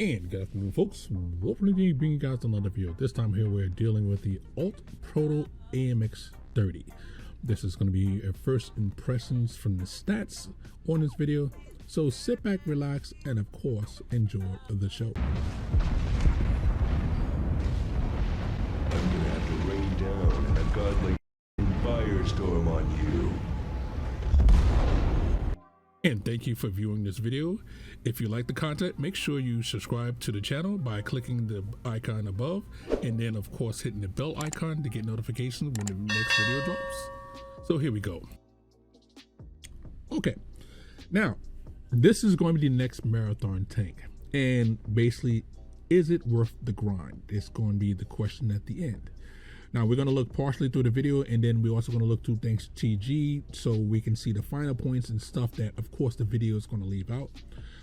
And good afternoon, folks. Warp103 bringing you guys another video. This time here we're dealing with the proto AMX 30. This is going to be our first impressions from the stats on this video. So sit back, relax, and of course enjoy the show. I'm gonna have to rain down a godly firestorm on you. And thank you for viewing this video. If you like the content, make sure you subscribe to the channel by clicking the icon above, and then of course hitting the bell icon to get notifications when the next video drops. So here we go. Okay, now this is going to be the next marathon tank, and basically, is it worth the grind? It's going to be the question at the end. Now we're going to look partially through the video, and then we're also going to look through things TG so we can see the final points and stuff that of course the video is going to leave out.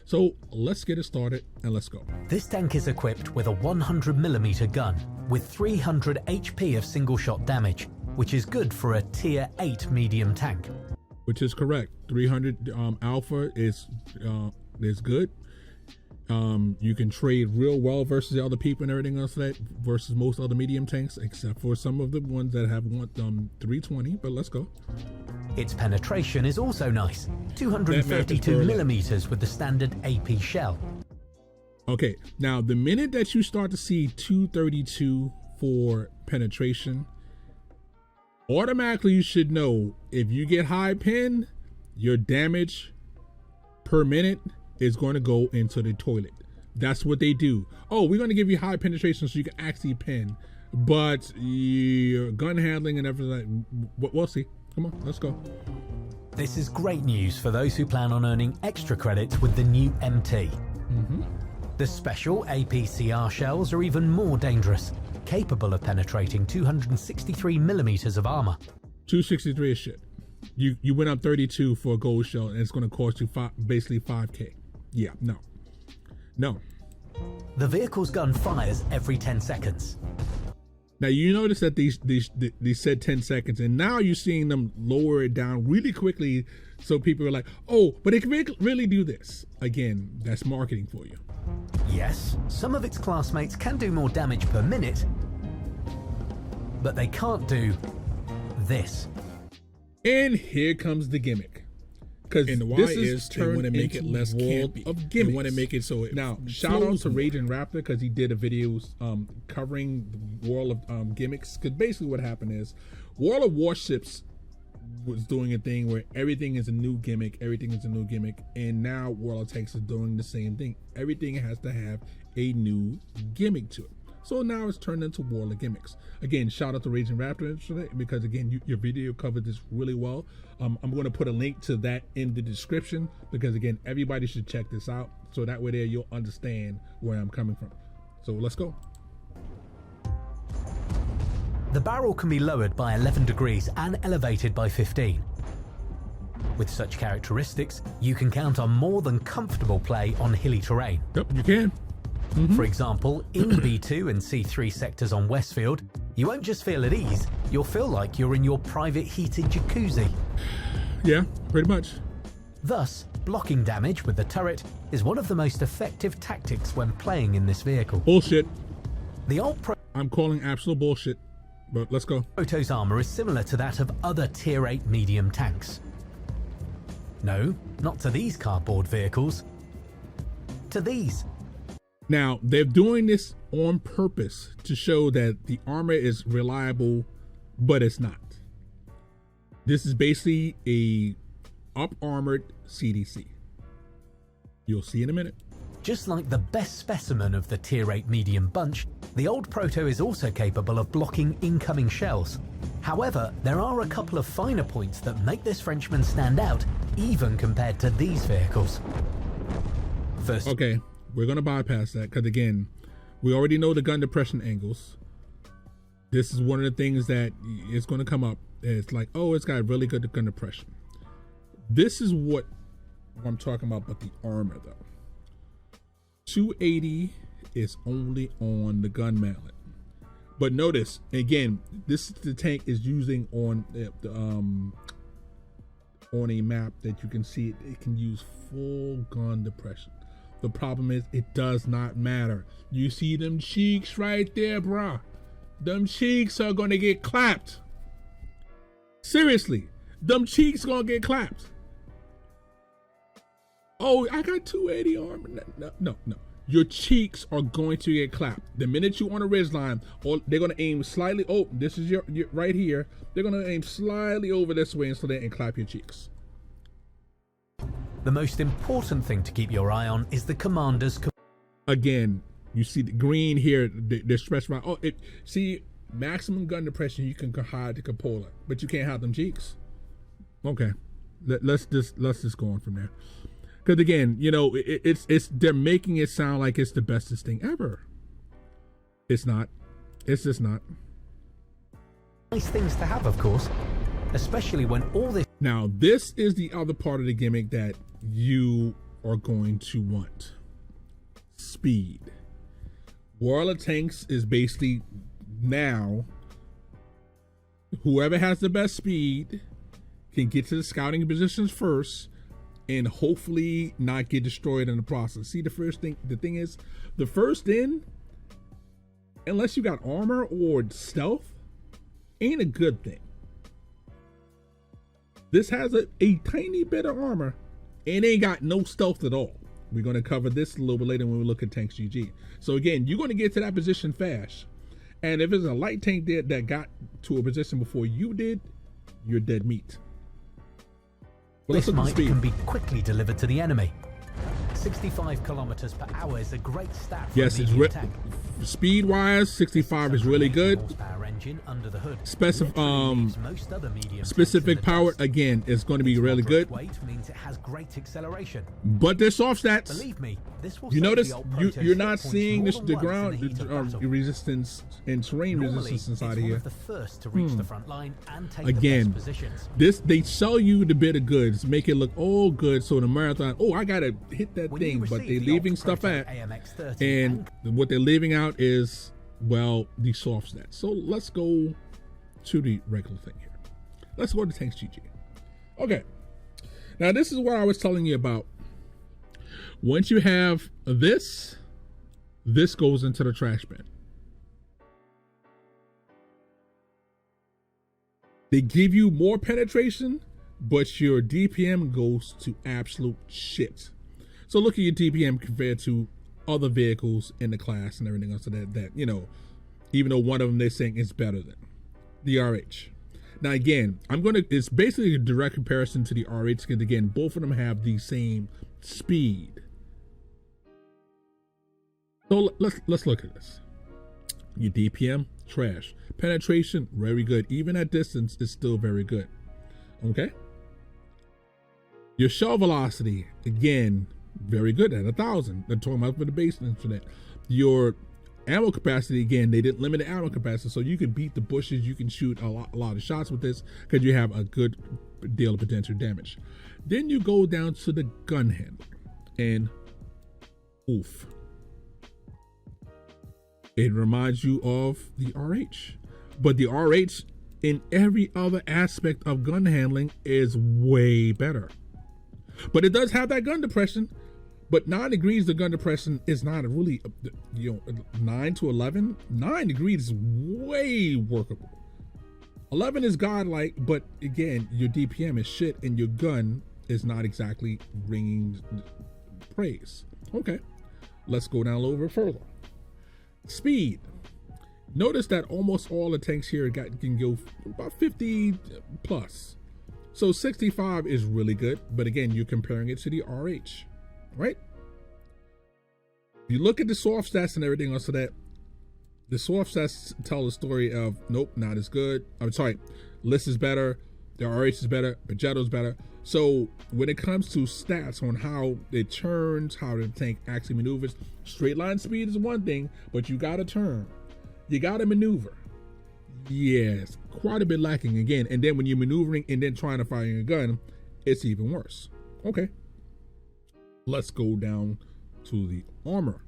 So let's get it started and let's go. This tank is equipped with a 100mm gun with 300 HP of single shot damage, which is good for a tier 8 medium tank. Which is correct. 300 alpha is good. You can trade real well versus the other people and everything else that versus most other medium tanks, except for some of the ones that have 320, but let's go. Its penetration is also nice, 232mm with the standard AP shell. Okay, now the minute that you start to see 232 for penetration, automatically you should know if you get high pen, your damage per minute is going to go into the toilet. That's what they do. Oh, we're going to give you high penetration so you can actually pen, but your gun handling and everything, we'll see. Come on, let's go. This is great news for those who plan on earning extra credits with the new MT. The special APCR shells are even more dangerous, capable of penetrating 263mm of armor. 263 is shit. You went up 32 for a gold shell, and it's going to cost you basically 5K. Yeah, no. The vehicle's gun fires every 10 seconds. Now you notice that these said 10 seconds, and now you're seeing them lower it down really quickly, so people are like, oh, but it can really do this. Again, that's marketing for you. Yes, some of its classmates can do more damage per minute, but they can't do this. And here comes the gimmick. Because this is turned into make it less world of gimmicks. They want to make it so now. Shout out to Raging Raptor because he did a video covering the world of gimmicks. Because basically what happened is, World of Warships was doing a thing where everything is a new gimmick, and now World of Tanks is doing the same thing. Everything has to have a new gimmick to it. So now it's turned into World of Gimmicks. Again, shout out to Raging Raptor because again, your video covered this really well. I'm going to put a link to that in the description because again, everybody should check this out. So that way there you'll understand where I'm coming from. So let's go. The barrel can be lowered by 11 degrees and elevated by 15. With such characteristics, you can count on more than comfortable play on hilly terrain. Yep, you can. For example, in B2 and C3 sectors on Westfield, you won't just feel at ease, you'll feel like you're in your private heated jacuzzi. Yeah, pretty much. Thus, blocking damage with the turret is one of the most effective tactics when playing in this vehicle. Bullshit. I'm calling absolute bullshit, but let's go. Proto's armor is similar to that of other tier 8 medium tanks. No, not to these cardboard vehicles. To these. Now, they're doing this on purpose to show that the armor is reliable, but it's not. This is basically a up-armored CDC. You'll see in a minute. Just like the best specimen of the tier 8 medium bunch, the old Proto is also capable of blocking incoming shells. However, there are a couple of finer points that make this Frenchman stand out, even compared to these vehicles. First, okay. We're going to bypass that because, again, we already know the gun depression angles. This is one of the things that is going to come up. It's like, oh, it's got really good gun depression. This is what I'm talking about, but the armor, though. 280 is only on the gun mallet. But notice, again, this is the tank is using on a map that you can see it can use full gun depression. The problem is it does not matter. You see them cheeks right there, bruh. Them cheeks are gonna get clapped. Seriously, them cheeks gonna get clapped. Oh, I got 280 armor. No. Your cheeks are going to get clapped. The minute you on a ridge line, or they're gonna aim slightly. Oh, this is your right here. They're gonna aim slightly over this way and clap your cheeks. The most important thing to keep your eye on is the commander's. Again, you see the green here. They're stretched around. Oh, see, maximum gun depression. You can hide the cupola, but you can't hide them cheeks. Okay, let's just go on from there. Because again, you know, it's they're making it sound like it's the bestest thing ever. It's not. It's just not. Nice things to have, of course, especially when all this. Now, this is the other part of the gimmick that you are going to want. Speed. World of Tanks is basically now whoever has the best speed can get to the scouting positions first and hopefully not get destroyed in the process. See, the thing is, the first in, unless you got armor or stealth, ain't a good thing. This has a tiny bit of armor and ain't got no stealth at all. We're going to cover this a little bit later when we look at Tanks GG. So again, you're going to get to that position fast. And if there's a light tank there that got to a position before you did, you're dead meat. This might can be quickly delivered to the enemy. 65 kilometers per hour is a great stat for yes, a medium tank. Speed wise, 65 is really good. Engine under the hood. Specific power again is going to be really good. Weight means it has great acceleration. But there's soft stats. Believe me, this will you notice you're not seeing the ground resistance and terrain resistance inside of here. The first to reach the front line and take again, the best positions. They sell you the bit of goods, make it look all good. So the marathon, oh, I gotta hit that thing, but they're leaving stuff at, and what they're leaving out is, well, the soft stats. So let's go to the regular thing here. Let's go to Tanks GG. Okay, now this is what I was telling you about. Once you have this goes into the trash bin. They give you more penetration, but your DPM goes to absolute shit. So look at your DPM compared to other vehicles in the class and everything else. So that you know, even though one of them they're saying is better than the RH. Now again, it's basically a direct comparison to the RH because again, both of them have the same speed. So let's look at this. Your DPM, trash. Penetration, very good. Even at distance, it's still very good. Okay. Your shell velocity, again, very good at 1,000. They're talking about for the base incident. Your ammo capacity, again, they didn't limit the ammo capacity, so you can beat the bushes. You can shoot a lot of shots with this because you have a good deal of potential damage. Then you go down to the gun handle, and oof. It reminds you of the RH, but the RH in every other aspect of gun handling is way better. But it does have that gun depression, but 9 degrees the gun depression is not a really, 9 to 11. 9 degrees is way workable. 11 is godlike, but again, your DPM is shit and your gun is not exactly ringing praise. Okay, let's go down a little bit further. Speed. Notice that almost all the tanks here can go about 50 plus. So 65 is really good, but again, you're comparing it to the RH, right? You look at the soft stats and everything else, so that the soft stats tell the story of nope, not as good. I'm sorry, List is better, the RH is better, Pagetto's better. So when it comes to stats on how it turns, how the tank actually maneuvers, straight line speed is one thing, but you gotta turn, you gotta maneuver. Yes, quite a bit lacking again. And then when you're maneuvering and then trying to fire your gun, it's even worse. Okay, let's go down to the armor.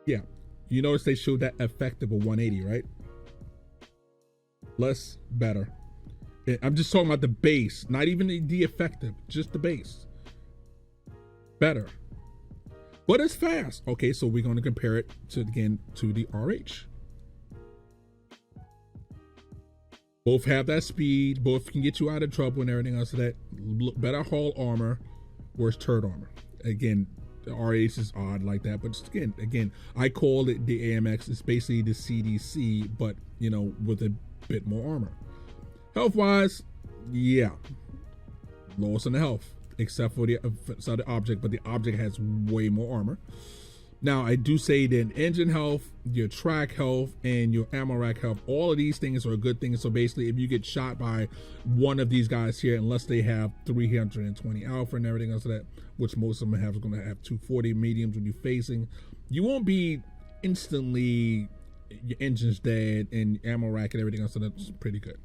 Yeah, you notice they showed that effective of 180, right? Less, better. I'm just talking about the base, not even the effective, just the base. better, but it's fast. Okay, so we're going to compare it to the RH. Both have that speed, both can get you out of trouble and everything else. So that better hull armor, worse turret armor. Again, the RH is odd like that, but again, I call it the AMX. It's basically the CDC, but you know, with a bit more armor. Health wise, yeah, lowest in the health, except for the object, but the object has way more armor. Now, I do say that engine health, your track health, and your ammo rack health, all of these things are good things. So basically, if you get shot by one of these guys here, unless they have 320 alpha and everything else, that which most of them have, is going to have 240 mediums when you're facing, you won't be instantly, your engine's dead and ammo rack and everything else, so that's pretty good.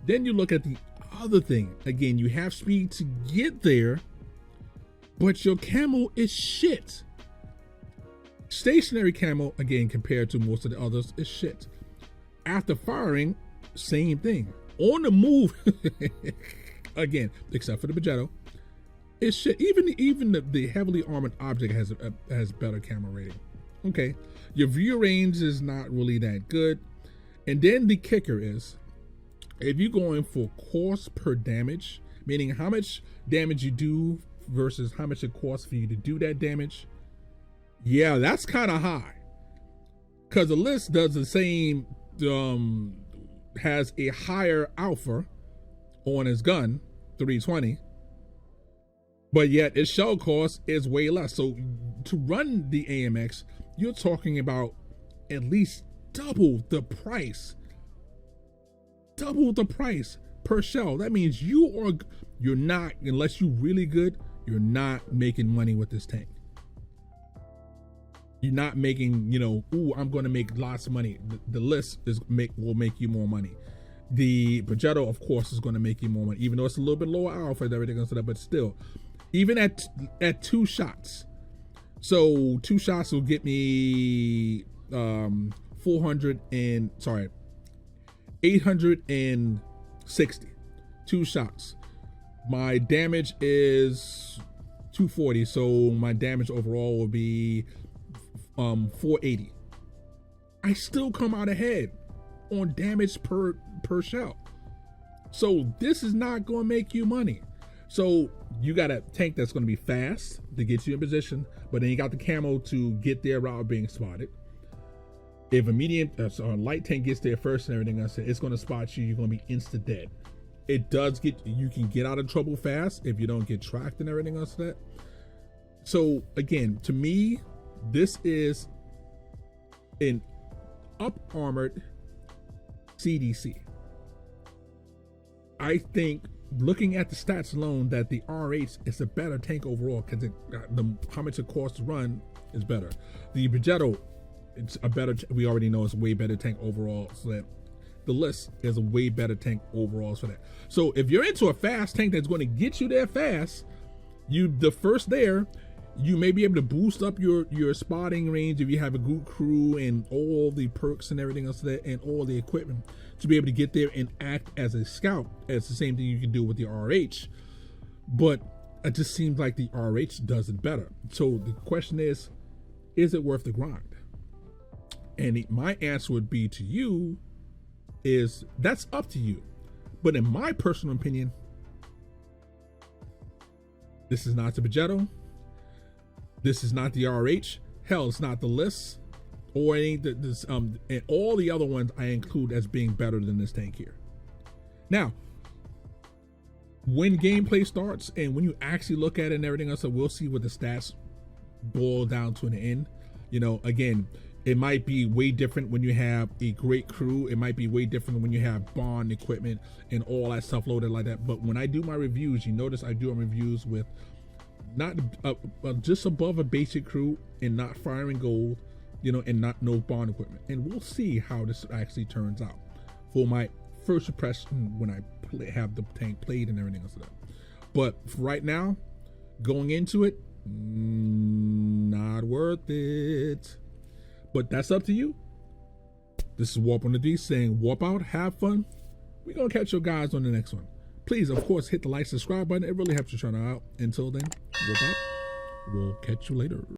Then you look at the other thing. Again, you have speed to get there, but your camo is shit. Stationary camo, again, compared to most of the others, is shit. After firing, same thing. On the move, again, except for the Begetto, it's shit. Even the heavily armored object has better camo rating. Okay, your view range is not really that good. And then the kicker is, if you're going for cost per damage, meaning how much damage you do versus how much it costs for you to do that damage, yeah, that's kind of high, because the list does the same, has a higher alpha on his gun, 320, but yet its shell cost is way less. So to run the AMX, you're talking about at least double the price per shell. That means you're not, unless you're really good, you're not making money with this tank. You're not making, you know, ooh, I'm going to make lots of money. The list will make you more money. The Begetto, of course, is going to make you more money, even though it's a little bit lower alpha and everything else, but still, even at 2 shots. So 2 shots will get me 860. 2 shots. My damage is 240, so my damage overall will be 480. I still come out ahead on damage per shell. So this is not going to make you money. So you got a tank that's going to be fast to get you in position, but then you got the camo to get there without being spotted. If a light tank gets there first and everything else, it's going to spot you. You're going to be insta dead. It does you can get out of trouble fast if you don't get tracked and everything else like that. So again, to me, this is an up-armored CDC. I think, looking at the stats alone, that the RH is a better tank overall, because how much it costs to run is better. The Begetto, it's a better, we already know it's a way better tank overall, so that the list is a way better tank overall for that. So if you're into a fast tank that's going to get you there fast, the first there, you may be able to boost up your spotting range if you have a good crew and all the perks and everything else there and all the equipment to be able to get there and act as a scout. It's the same thing you can do with the RH, but it just seems like the RH does it better. So the question is it worth the grind? And my answer would be to you is that's up to you. But in my personal opinion, this is not the Begetto. This is not the RH. Hell, it's not the list or any and all the other ones I include as being better than this tank here. Now, when gameplay starts and when you actually look at it and everything else, so we'll see what the stats boil down to in the end. You know, again, it might be way different when you have a great crew. It might be way different when you have bond equipment and all that stuff loaded like that. But when I do my reviews, you notice I do reviews with not just above a basic crew and not firing gold, you know, and no bond equipment. And we'll see how this actually turns out for my first impression when I have the tank played and everything else like that. But for right now, going into it, not worth it. But that's up to you. This is Warp103 saying warp out, have fun. We're going to catch you guys on the next one. Please, of course, hit the like, subscribe button. It really helps your channel out. Until then, warp out. We'll catch you later.